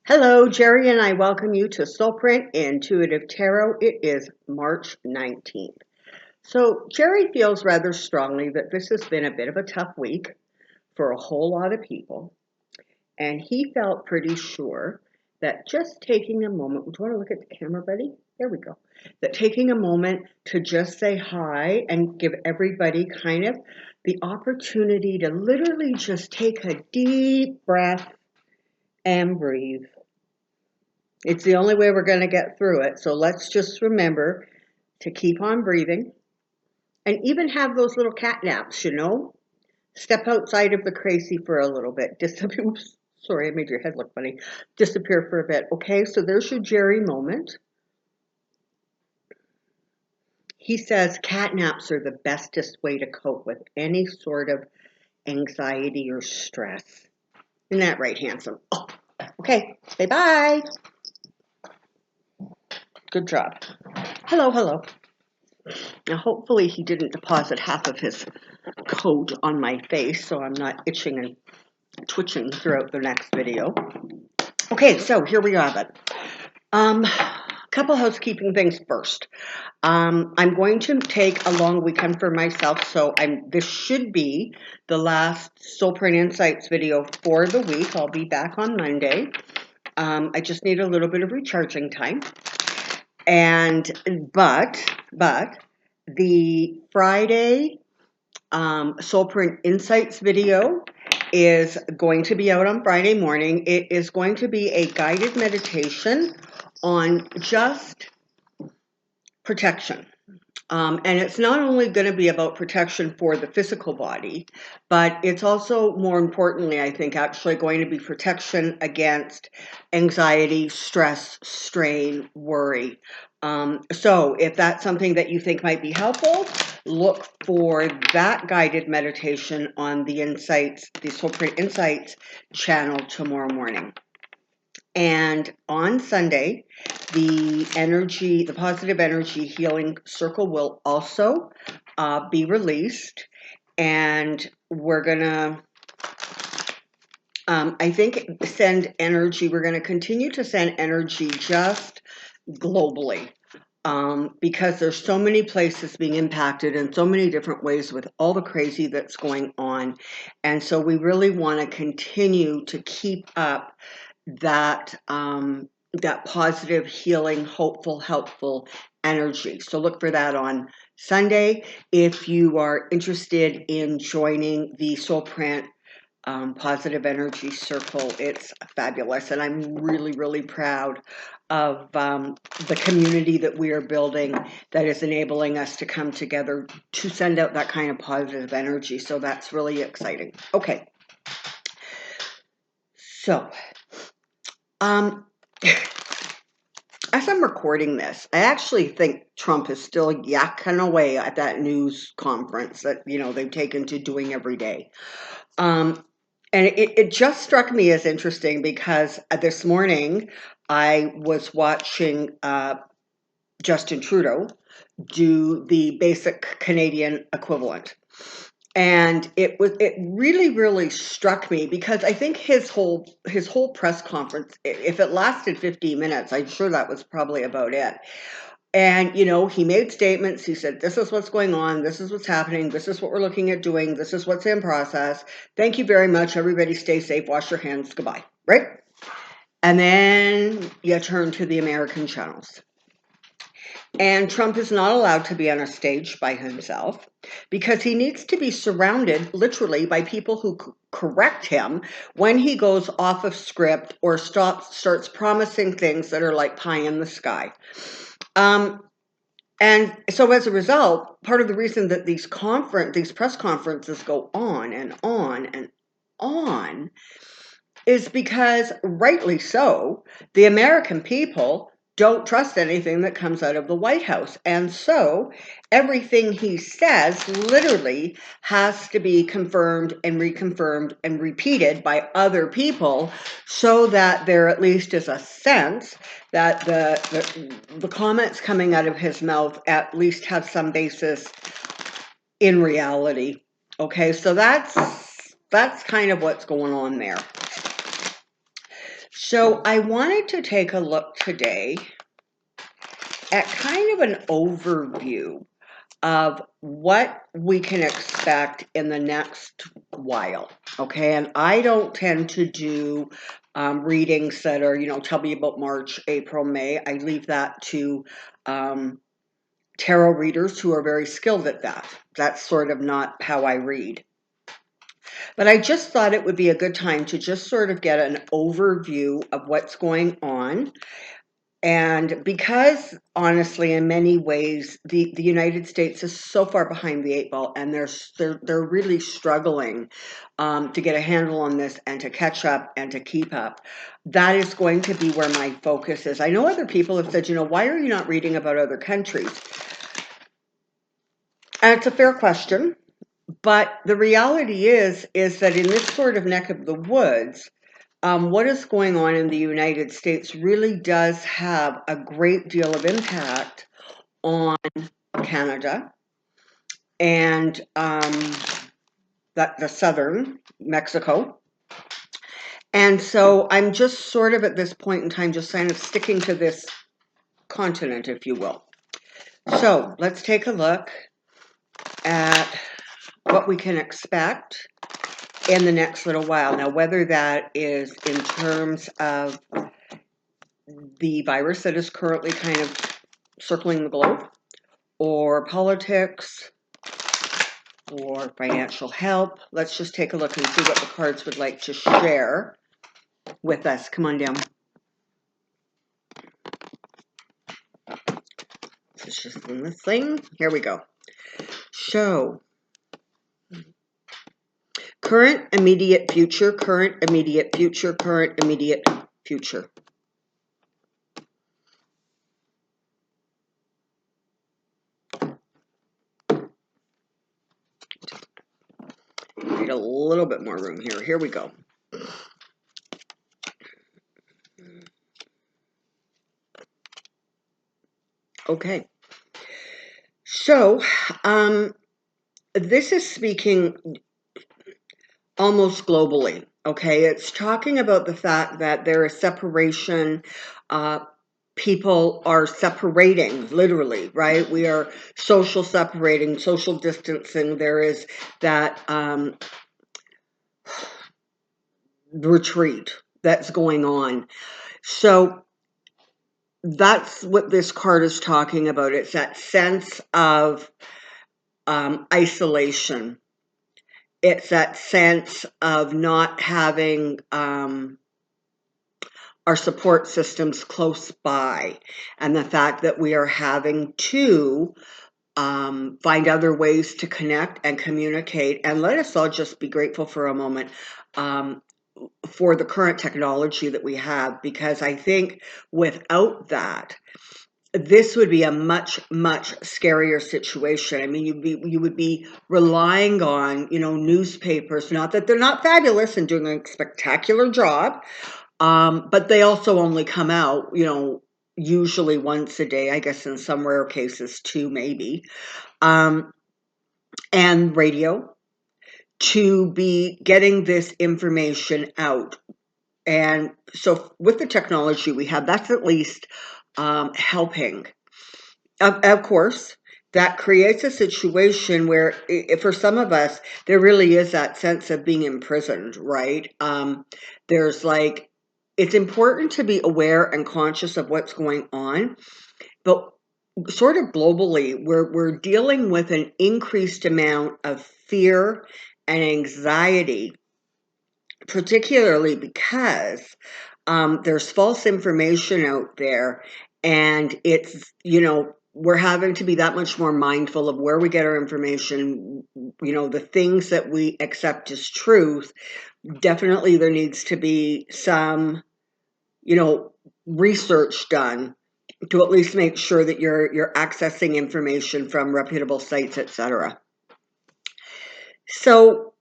Hello, Jerry, and I welcome you to Soulprint Intuitive Tarot. It is March 19th. So, Jerry feels rather strongly that this has been a bit of a tough week for a whole lot of people, and he felt pretty sure that just taking a moment, do you want to look at the camera, buddy? There we go. That taking a moment to just say hi and give everybody kind of the opportunity to literally just take a deep breath and breathe. It's the only way we're going to get through it. So let's just remember to keep on breathing and even have those little cat naps, Step outside of the crazy for a little bit. Oops, sorry, I made your head look funny. Disappear for a bit. Okay, so there's your Jerry moment. He says cat naps are the bestest way to cope with any sort of anxiety or stress. Isn't that right, handsome? Oh, okay, say bye. Good job. Hello. Now, hopefully he didn't deposit half of his coat on my face, so I'm not itching and twitching throughout the next video. Okay, so here we are then. Couple housekeeping things first. I'm going to take a long weekend for myself, so this should be the last Soulprint Insights video for the week. I'll be back on Monday. I just need a little bit of recharging time. But the Friday Soulprint Insights video is going to be out on Friday morning. It is going to be a guided meditation on just protection. And it's not only going to be about protection for the physical body, but it's also, more importantly, I think, actually going to be protection against anxiety, stress, strain, worry. So if that's something that you think might be helpful, look for that guided meditation on the Soulprint Insights channel tomorrow morning. And on Sunday, the positive energy healing circle will also be released, and we're gonna, I think, send energy. We're gonna continue to send energy just globally, because there's so many places being impacted in so many different ways with all the crazy that's going on, and so we really want to continue to keep up that positive, healing, hopeful, helpful energy. So look for that on Sunday. If you are interested in joining the Soulprint Positive Energy Circle, it's fabulous. And I'm really, really proud of the community that we are building that is enabling us to come together to send out that kind of positive energy. So that's really exciting. Okay. So, as I'm recording this, I actually think Trump is still yakking away at that news conference that, they've taken to doing every day. And it just struck me as interesting because this morning I was watching Justin Trudeau do the basic Canadian equivalent. And it really, really struck me because I think his whole press conference, if it lasted 15 minutes, I'm sure that was probably about it. And, he made statements. He said, this is what's going on. This is what's happening. This is what we're looking at doing. This is what's in process. Thank you very much. Everybody stay safe. Wash your hands. Goodbye. Right? And then you turn to the American channels. And Trump is not allowed to be on a stage by himself because he needs to be surrounded literally by people who correct him when he goes off of script or starts promising things that are like pie in the sky. And so as a result, part of the reason that these press conferences go on and on and on is because, rightly so, the American people don't trust anything that comes out of the White House. And so everything he says literally has to be confirmed and reconfirmed and repeated by other people so that there at least is a sense that the comments coming out of his mouth at least have some basis in reality. Okay, so that's kind of what's going on there. So I wanted to take a look today at kind of an overview of what we can expect in the next while. Okay, and I don't tend to do readings that are, tell me about March, April, May. I leave that to tarot readers who are very skilled at that. That's sort of not how I read. But I just thought it would be a good time to just sort of get an overview of what's going on. And because, honestly, in many ways, the United States is so far behind the eight ball, and they're really struggling to get a handle on this and to catch up and to keep up. That is going to be where my focus is. I know other people have said, why are you not reading about other countries? And it's a fair question, but the reality is that in this sort of neck of the woods, what is going on in the United States really does have a great deal of impact on Canada and the southern Mexico. And so I'm just sort of at this point in time just kind of sticking to this continent, if you will. So let's take a look at what we can expect in the next little while. Now, whether that is in terms of the virus that is currently kind of circling the globe, or politics, or financial help. Let's just take a look and see what the cards would like to share with us. Come on down. This is just in this thing. Here we go. So, current, immediate, future, current, immediate, future, current, immediate, future. Need a little bit more room here. Here we go. Okay. So, this is speaking almost globally. Okay, it's talking about the fact that there is separation. People are separating, literally, right? We are social separating, social distancing. There is that retreat that's going on. So that's what this card is talking about. It's that sense of isolation. It's that sense of not having our support systems close by, and the fact that we are having to find other ways to connect and communicate. And let us all just be grateful for a moment for the current technology that we have, because I think without that, this would be a much, much scarier situation. I mean, you would be relying on, newspapers, not that they're not fabulous and doing a spectacular job, but they also only come out, usually once a day, I guess in some rare cases two maybe, and radio, to be getting this information out. And so with the technology we have, that's at least helping. Of course, that creates a situation where, for some of us, there really is that sense of being imprisoned, right? There's like, it's important to be aware and conscious of what's going on, but sort of globally, we're dealing with an increased amount of fear and anxiety, particularly because there's false information out there, and it's, we're having to be that much more mindful of where we get our information, the things that we accept as truth. Definitely there needs to be some, research done to at least make sure that you're accessing information from reputable sites, etc. So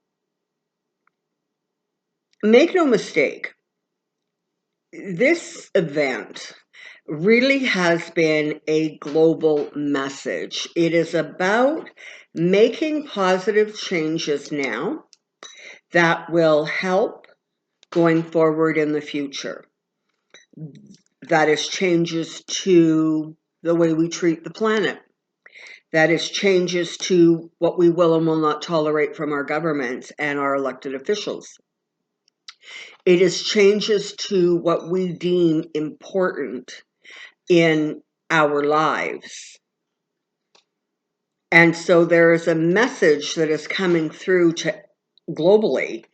make no mistake, this event really has been a global message. It is about making positive changes now that will help going forward in the future. That is changes to the way we treat the planet. That is changes to what we will and will not tolerate from our governments and our elected officials. It is changes to what we deem important in our lives. And so there is a message that is coming through to globally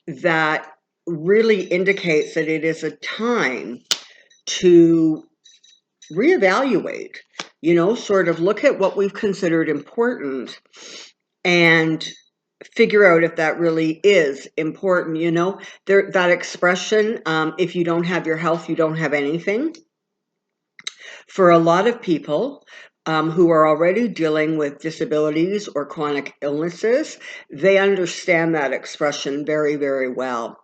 that really indicates that it is a time to reevaluate, sort of look at what we've considered important and figure out if that really is important. That expression, if you don't have your health, you don't have anything. For a lot of people who are already dealing with disabilities or chronic illnesses, they understand that expression very, very well.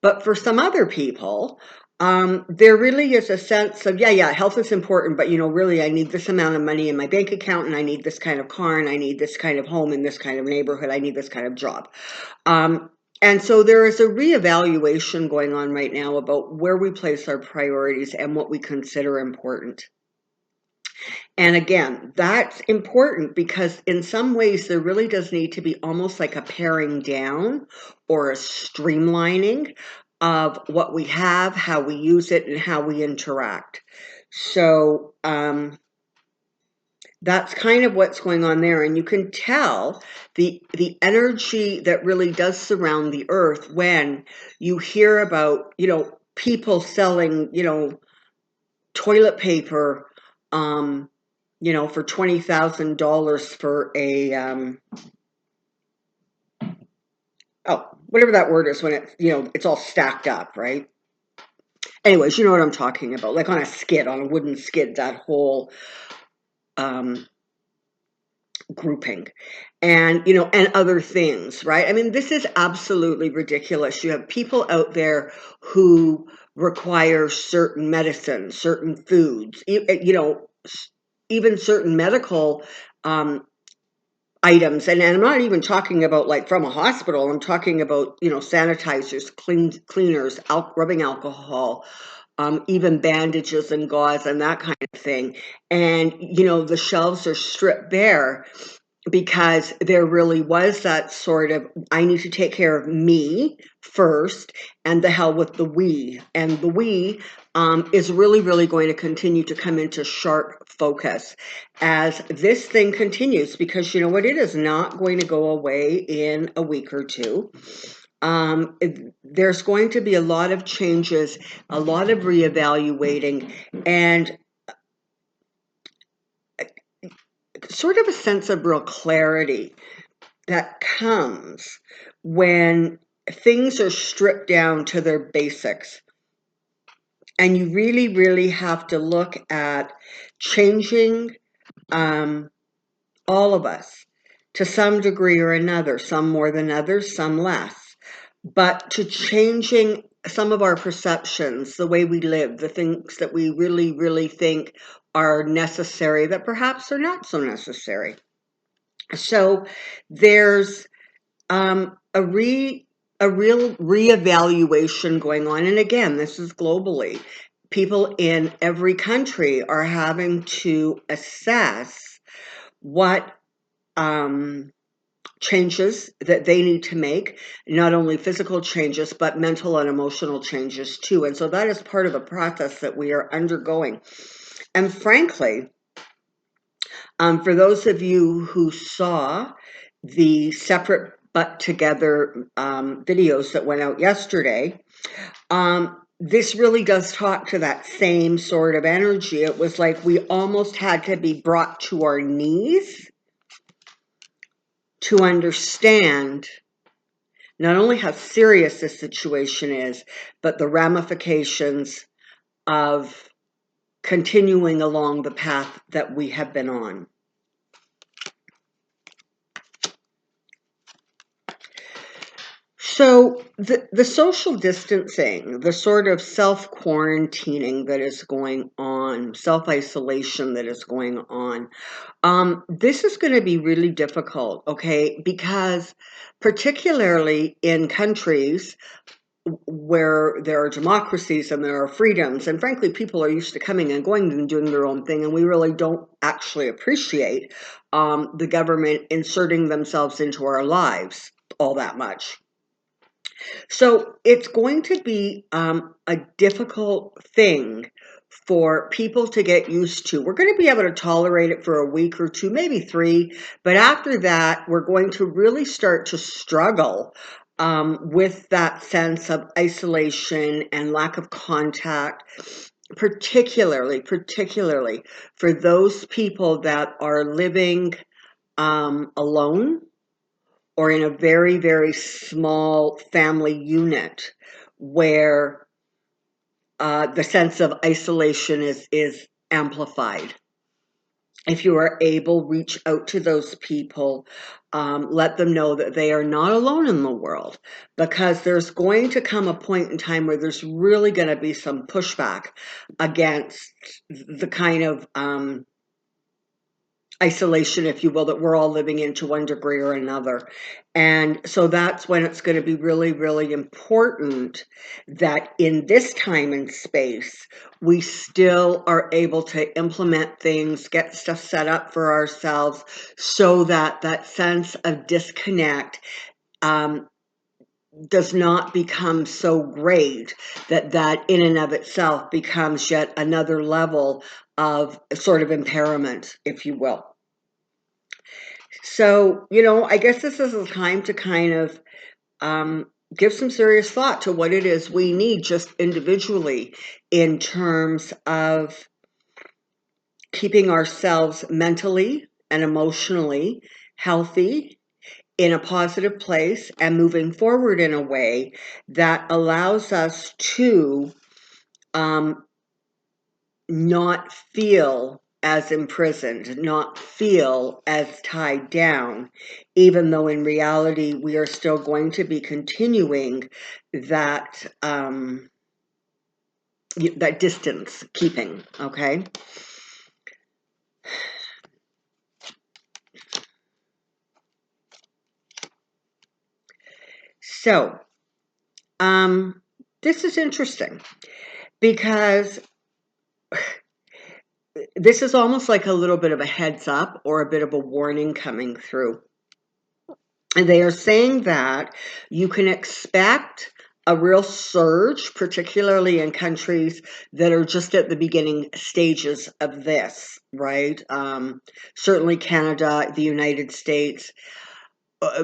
But for some other people, there really is a sense of, yeah, health is important, but really I need this amount of money in my bank account, and I need this kind of car, and I need this kind of home in this kind of neighborhood, I need this kind of job. And so there is a reevaluation going on right now about where we place our priorities and what we consider important. And again, that's important because in some ways there really does need to be almost like a paring down or a streamlining of what we have, how we use it, and how we interact. So that's kind of what's going on there. And you can tell the energy that really does surround the earth when you hear about, people selling, toilet paper, for $20,000 for a, whatever that word is when it's all stacked up, right? Anyways, you know what I'm talking about, like on a wooden skid, that whole grouping, and and other things, right? I mean, this is absolutely ridiculous. You have people out there who require certain medicines, certain foods, even certain medical items, and I'm not even talking about like from a hospital. I'm talking about sanitizers, cleaners, rubbing alcohol, even bandages and gauze and that kind of thing. And the shelves are stripped bare because there really was that sort of, I need to take care of me first, and the hell with the we. And the we is really, really going to continue to come into sharp focus as this thing continues, because it is not going to go away in a week or two. There's going to be a lot of changes, a lot of reevaluating, and sort of a sense of real clarity that comes when things are stripped down to their basics. And you really, really have to look at changing all of us to some degree or another, some more than others, some less. But to changing some of our perceptions, the way we live, the things that we really, really think are necessary that perhaps are not so necessary. So there's a real reevaluation going on. And again, this is globally. People in every country are having to assess what changes that they need to make, not only physical changes, but mental and emotional changes too. And so that is part of the process that we are undergoing. And frankly, for those of you who saw the separate but together videos that went out yesterday, this really does talk to that same sort of energy. It was like we almost had to be brought to our knees to understand not only how serious this situation is, but the ramifications of continuing along the path that we have been on. So the social distancing, the sort of self-quarantining that is going on, self-isolation that is going on, this is going to be really difficult, okay? Because particularly in countries where there are democracies and there are freedoms, and frankly, people are used to coming and going and doing their own thing, and we really don't actually appreciate the government inserting themselves into our lives all that much. So it's going to be a difficult thing for people to get used to. We're going to be able to tolerate it for a week or two, maybe 3, but after that, we're going to really start to struggle with that sense of isolation and lack of contact, particularly for those people that are living alone or in a very, very small family unit where the sense of isolation is amplified. If you are able, reach out to those people, let them know that they are not alone in the world, because there's going to come a point in time where there's really going to be some pushback against the kind of isolation, if you will, that we're all living in to one degree or another. And so that's when it's going to be really, really important that in this time and space, we still are able to implement things, get stuff set up for ourselves so that that sense of disconnect does not become so great that that in and of itself becomes yet another level of sort of impairment, if you will. So, I guess this is a time to kind of give some serious thought to what it is we need just individually in terms of keeping ourselves mentally and emotionally healthy in a positive place and moving forward in a way that allows us to not feel as imprisoned, not feel as tied down, even though in reality we are still going to be continuing that that distance keeping, okay? So, this is interesting because this is almost like a little bit of a heads up or a bit of a warning coming through. And they are saying that you can expect a real surge, particularly in countries that are just at the beginning stages of this, right? Certainly Canada, the United States,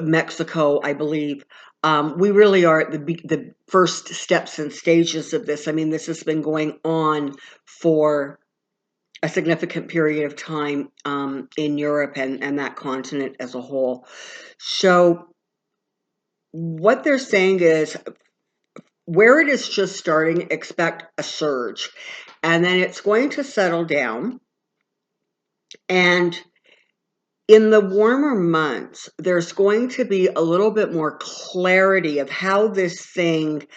Mexico, I believe. We really are at the first steps and stages of this. I mean, this has been going on for a significant period of time in Europe and that continent as a whole. So what they're saying is where it is just starting, expect a surge. And then it's going to settle down. And in the warmer months, there's going to be a little bit more clarity of how this thing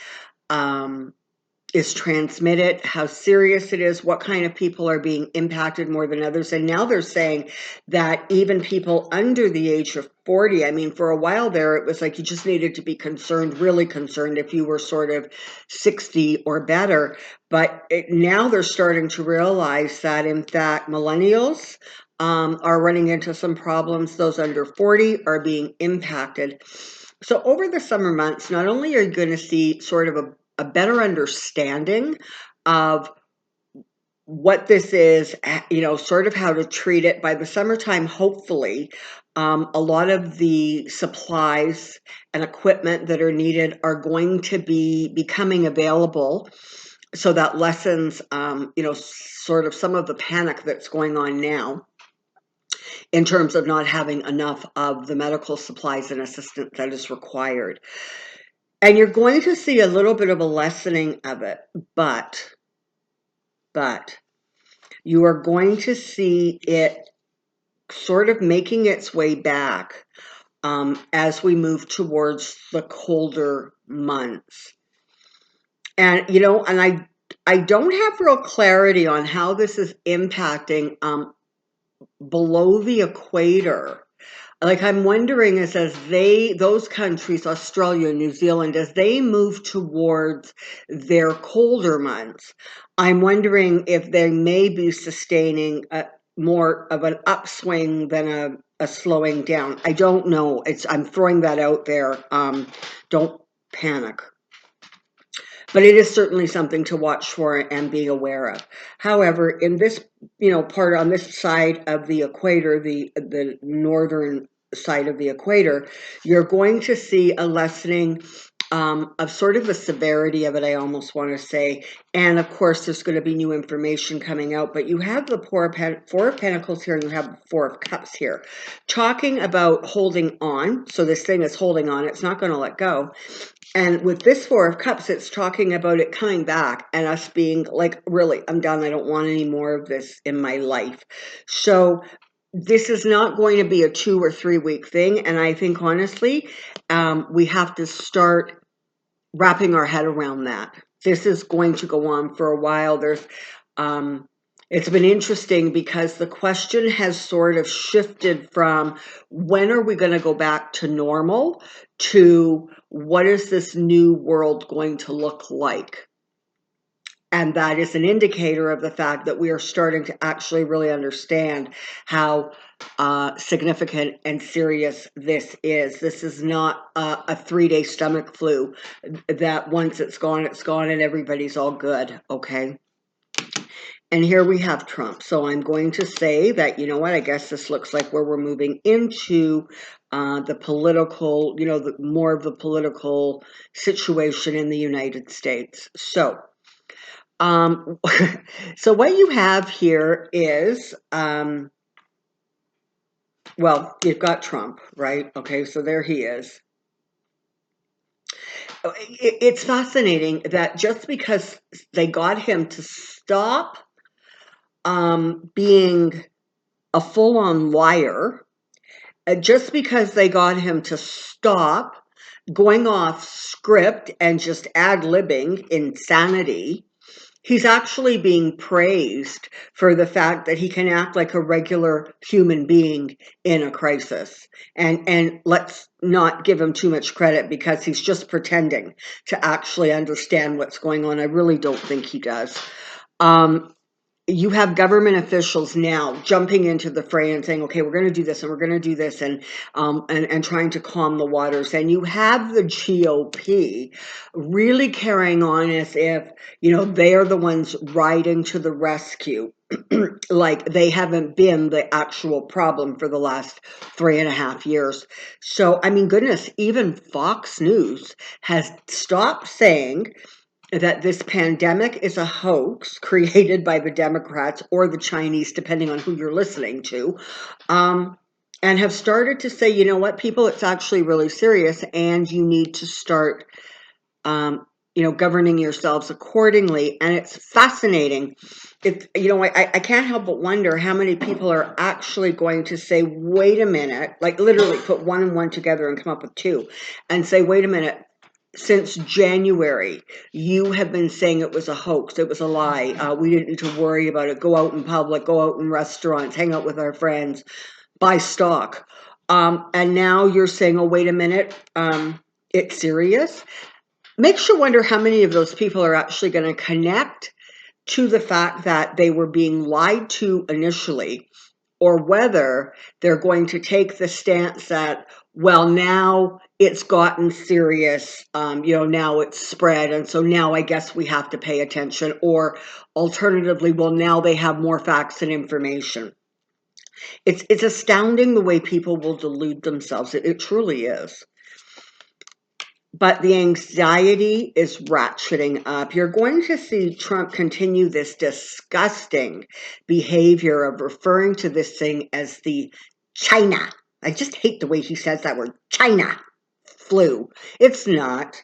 is transmitted, how serious it is, what kind of people are being impacted more than others. And now they're saying that even people under the age of 40, I mean, for a while there, it was like you just needed to be concerned, really concerned if you were sort of 60 or better. But now they're starting to realize that, in fact, millennials are running into some problems. Those under 40 are being impacted. So over the summer months, not only are you going to see sort of a better understanding of what this is, sort of how to treat it. By the summertime, hopefully, a lot of the supplies and equipment that are needed are going to be becoming available. So that lessens, sort of some of the panic that's going on now in terms of not having enough of the medical supplies and assistance that is required. And you're going to see a little bit of a lessening of it, but you are going to see it sort of making its way back as we move towards the colder months. And, I don't have real clarity on how this is impacting below the equator. Like I'm wondering as those countries, Australia, New Zealand, as they move towards their colder months, I'm wondering if they may be sustaining more of an upswing than a slowing down. I don't know. I'm throwing that out there. Don't panic. But it is certainly something to watch for and be aware of. However, in this, part on this side of the equator, the northern side of the equator, you're going to see a lessening of sort of the severity of it, I almost want to say. And of course, there's going to be new information coming out. But you have the Four of Pentacles here, and you have the Four of Cups here, talking about holding on. So this thing is holding on. It's not going to let go. And with this Four of Cups, it's talking about it coming back and us being like, really, I'm done. I don't want any more of this in my life. So this is not going to be a 2 or 3 week thing. And I think, honestly, we have to start wrapping our head around that. This is going to go on for a while. It's been interesting because the question has sort of shifted from when are we going to go back to normal to what is this new world going to look like? And that is an indicator of the fact that we are starting to actually really understand how significant and serious this is. This is not a 3-day stomach flu that once it's gone, and everybody's all good, okay? And here we have Trump. So I'm going to say that, you know what, I guess this looks like where we're moving into the political, more of the political situation in the United States. So, so what you have here is, well, you've got Trump, right? Okay, so there he is. It's fascinating that just because they got him to stop being a full-on liar, just because they got him to stop going off script and just ad-libbing insanity, he's actually being praised for the fact that he can act like a regular human being in a crisis. And let's not give him too much credit because he's just pretending to actually understand what's going on. I really don't think he does. You have government officials now jumping into the fray and saying, okay, we're going to do this and we're going to do this, and trying to calm the waters. And you have the GOP really carrying on as if, they are the ones riding to the rescue, like they haven't been the actual problem for the last 3.5 years. So, I mean, goodness, even Fox News has stopped saying that this pandemic is a hoax created by the Democrats or the Chinese, depending on who you're listening to, and have started to say, you know what, people, it's actually really serious, and you need to start, governing yourselves accordingly. And it's fascinating. I can't help but wonder how many people are actually going to say, wait a minute, like literally put 1 and 1 together and come up with 2 and say, wait a minute, since January, you have been saying it was a hoax, it was a lie, we didn't need to worry about it, go out in public, go out in restaurants, hang out with our friends, buy stock. And now you're saying, oh, wait a minute, it's serious? Makes you wonder how many of those people are actually going to connect to the fact that they were being lied to initially, or whether they're going to take the stance that, well, now it's gotten serious, now it's spread, and so now I guess we have to pay attention, or alternatively, well, now they have more facts and information. It's astounding the way people will delude themselves. It truly is. But the anxiety is ratcheting up. You're going to see Trump continue this disgusting behavior of referring to this thing as the China. I just hate the way he says that word, China flu. It's not.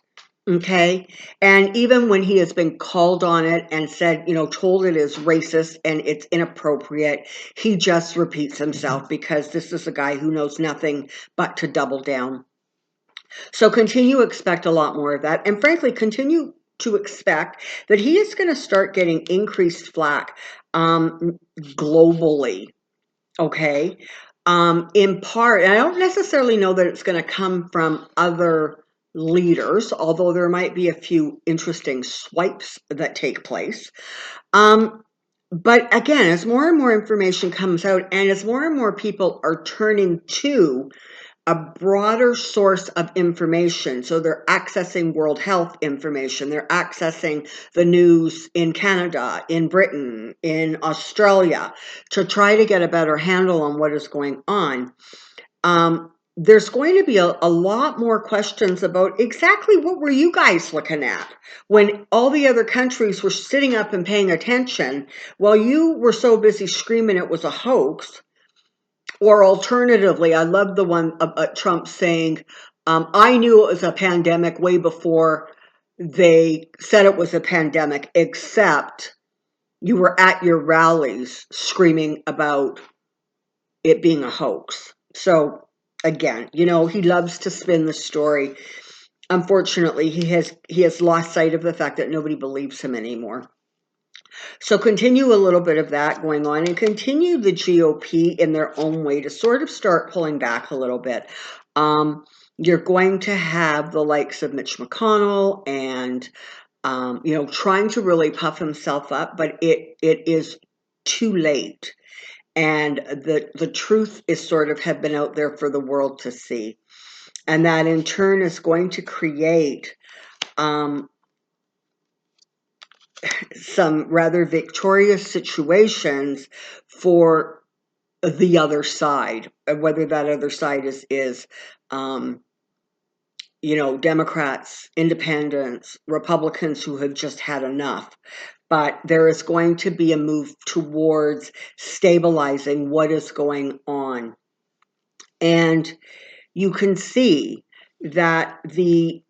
Okay. And even when he has been called on it and said, told it is racist and it's inappropriate, he just repeats himself because this is a guy who knows nothing but to double down. So continue to expect a lot more of that. And frankly, continue to expect that he is going to start getting increased flack globally. Okay. in part, and I don't necessarily know that it's going to come from other leaders, although there might be a few interesting swipes that take place. Um, but again, as more and more information comes out, and as more and more people are turning to a broader source of information. So they're accessing World Health information. They're accessing the news in Canada, in Britain, in Australia to try to get a better handle on what is going on. There's going to be a lot more questions about exactly what were you guys looking at when all the other countries were sitting up and paying attention while you were so busy screaming it was a hoax. Or alternatively, I love the one Trump saying, I knew it was a pandemic way before they said it was a pandemic, except you were at your rallies screaming about it being a hoax. So again, he loves to spin the story. Unfortunately, he has lost sight of the fact that nobody believes him anymore. So continue a little bit of that going on and continue the GOP in their own way to sort of start pulling back a little bit. You're going to have the likes of Mitch McConnell and, trying to really puff himself up, but it is too late. And the truth is sort of have been out there for the world to see. And that in turn is going to create some rather victorious situations for the other side, whether that other side is Democrats, independents, Republicans who have just had enough. But there is going to be a move towards stabilizing what is going on. And you can see that the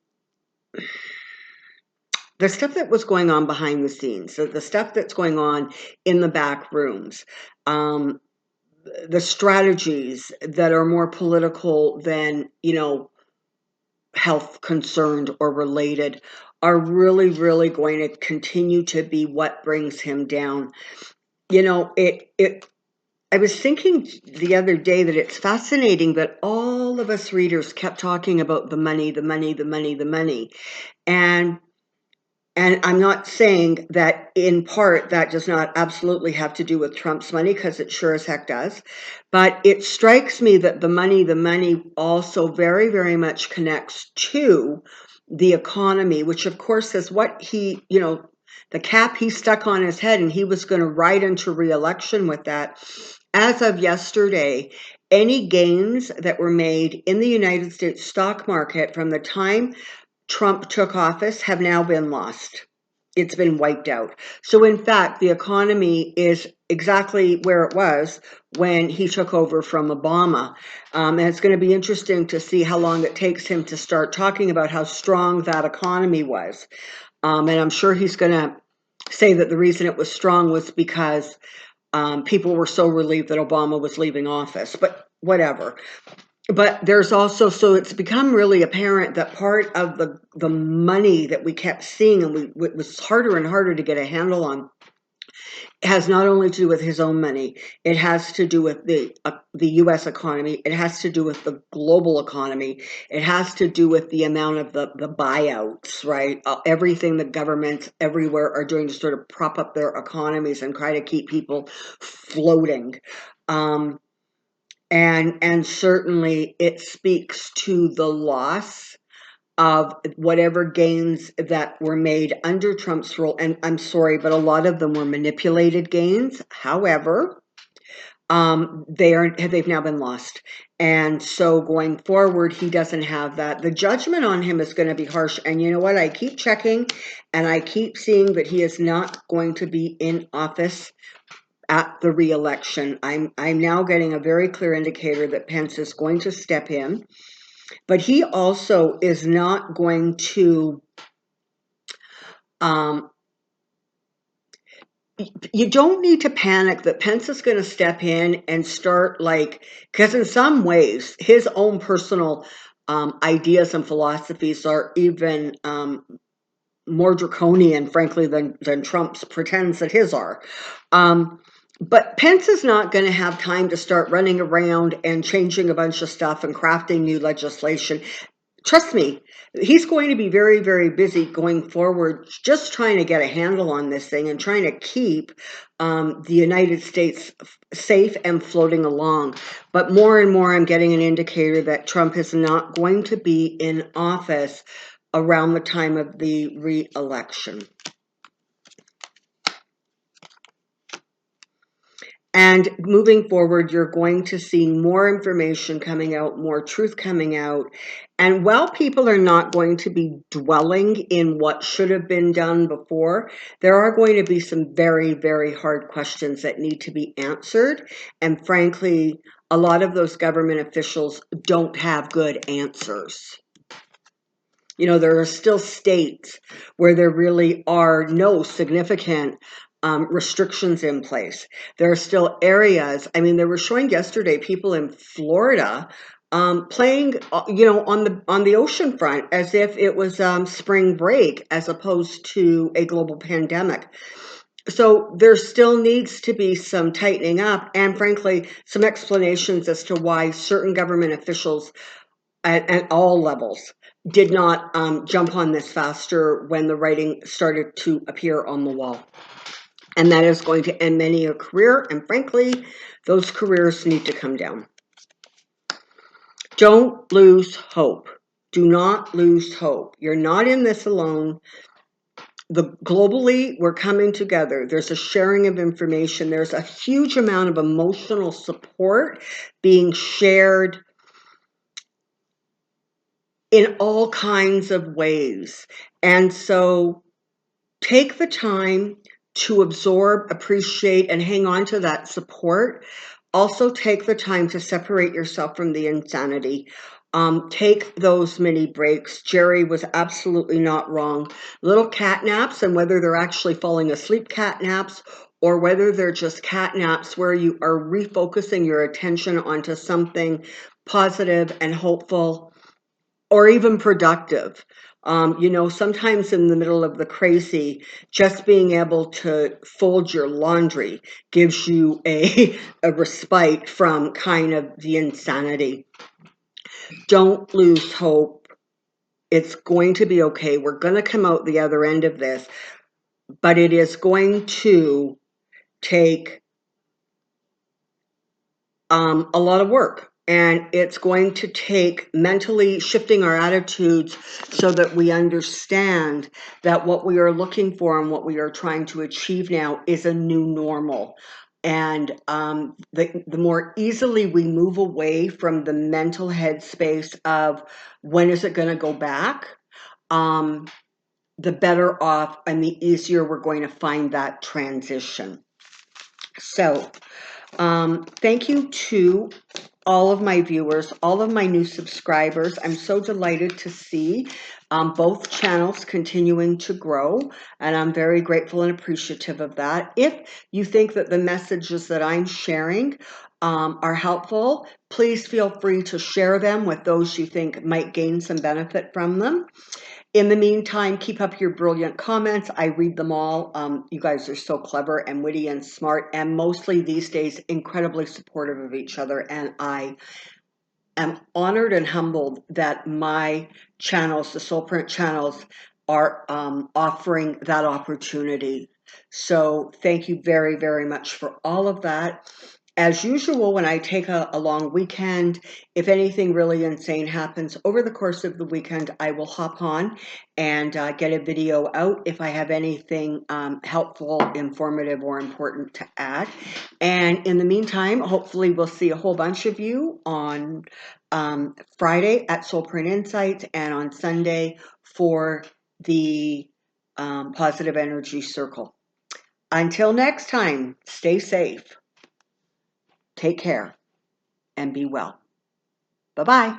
stuff that was going on behind the scenes, the stuff that's going on in the back rooms, the strategies that are more political than, health concerned or related are really, really going to continue to be what brings him down. I was thinking the other day that it's fascinating that all of us readers kept talking about the money, the money, the money, the money. And I'm not saying that in part that does not absolutely have to do with Trump's money, because it sure as heck does. But it strikes me that the money also very, very much connects to the economy, which of course is what he, the cap he stuck on his head, and he was going to ride into re-election with that. As of yesterday, any gains that were made in the United States stock market from the time Trump took office have now been lost. It's been wiped out. So in fact, the economy is exactly where it was when he took over from Obama. And it's going to be interesting to see how long it takes him to start talking about how strong that economy was. And I'm sure he's going to say that the reason it was strong was because people were so relieved that Obama was leaving office, but whatever. But there's also, so it's become really apparent that part of the money that we kept seeing, and it was harder and harder to get a handle on, has not only to do with his own money, it has to do with the U.S. economy, it has to do with the global economy, it has to do with the amount of the buyouts, right? Everything the governments everywhere are doing to sort of prop up their economies and try to keep people floating. And certainly it speaks to the loss of whatever gains that were made under Trump's rule. And I'm sorry, but a lot of them were manipulated gains. However, they've now been lost. And so going forward, he doesn't have that. The judgment on him is going to be harsh. And you know what? I keep checking and I keep seeing that he is not going to be in office at the re-election. I'm now getting a very clear indicator that Pence is going to step in, but he also is not going to. You don't need to panic that Pence is going to step in and start because in some ways his own personal ideas and philosophies are even more draconian, frankly, than Trump's pretends that his are. But Pence is not going to have time to start running around and changing a bunch of stuff and crafting new legislation. Trust me, he's going to be very, very busy going forward, just trying to get a handle on this thing and trying to keep the United States safe and floating along. But more and more, I'm getting an indicator that Trump is not going to be in office around the time of the re-election. And moving forward, you're going to see more information coming out, more truth coming out. And while people are not going to be dwelling in what should have been done before, there are going to be some very, very hard questions that need to be answered. And frankly, a lot of those government officials don't have good answers. You know, there are still states where there really are no significant restrictions in place. There are still areas. I mean, they were showing yesterday people in Florida playing, on the ocean front as if it was spring break as opposed to a global pandemic. So there still needs to be some tightening up and, frankly, some explanations as to why certain government officials at all levels did not jump on this faster when the writing started to appear on the wall. And that is going to end many a career. And frankly, those careers need to come down. Don't lose hope. Do not lose hope. You're not in this alone. Globally, we're coming together. There's a sharing of information. There's a huge amount of emotional support being shared in all kinds of ways. And so take the time to absorb, appreciate, and hang on to that support. Also take the time to separate yourself from the insanity. Take those mini breaks. Jerry was absolutely not wrong. Little cat naps, and whether they're actually falling asleep cat naps or whether they're just cat naps where you are refocusing your attention onto something positive and hopeful or even productive. Sometimes in the middle of the crazy, just being able to fold your laundry gives you a respite from kind of the insanity. Don't lose hope. It's going to be okay. We're going to come out the other end of this, but it is going to take a lot of work. And it's going to take mentally shifting our attitudes so that we understand that what we are looking for and what we are trying to achieve now is a new normal. And the more easily we move away from the mental headspace of when is it going to go back, the better off and the easier we're going to find that transition. So thank you to all of my viewers, all of my new subscribers. I'm so delighted to see both channels continuing to grow, and I'm very grateful and appreciative of that. If you think that the messages that I'm sharing are helpful, please feel free to share them with those you think might gain some benefit from them. In the meantime, keep up your brilliant comments. I read them all. You guys are so clever and witty and smart, and mostly these days incredibly supportive of each other. And I am honored and humbled that my channels, the Soulprint channels, are offering that opportunity. So thank you very, very much for all of that. As usual, when I take a long weekend, if anything really insane happens over the course of the weekend, I will hop on and get a video out if I have anything helpful, informative, or important to add. And in the meantime, hopefully we'll see a whole bunch of you on Friday at Soulprint Insights and on Sunday for the Positive Energy Circle. Until next time, stay safe. Take care and be well. Bye-bye.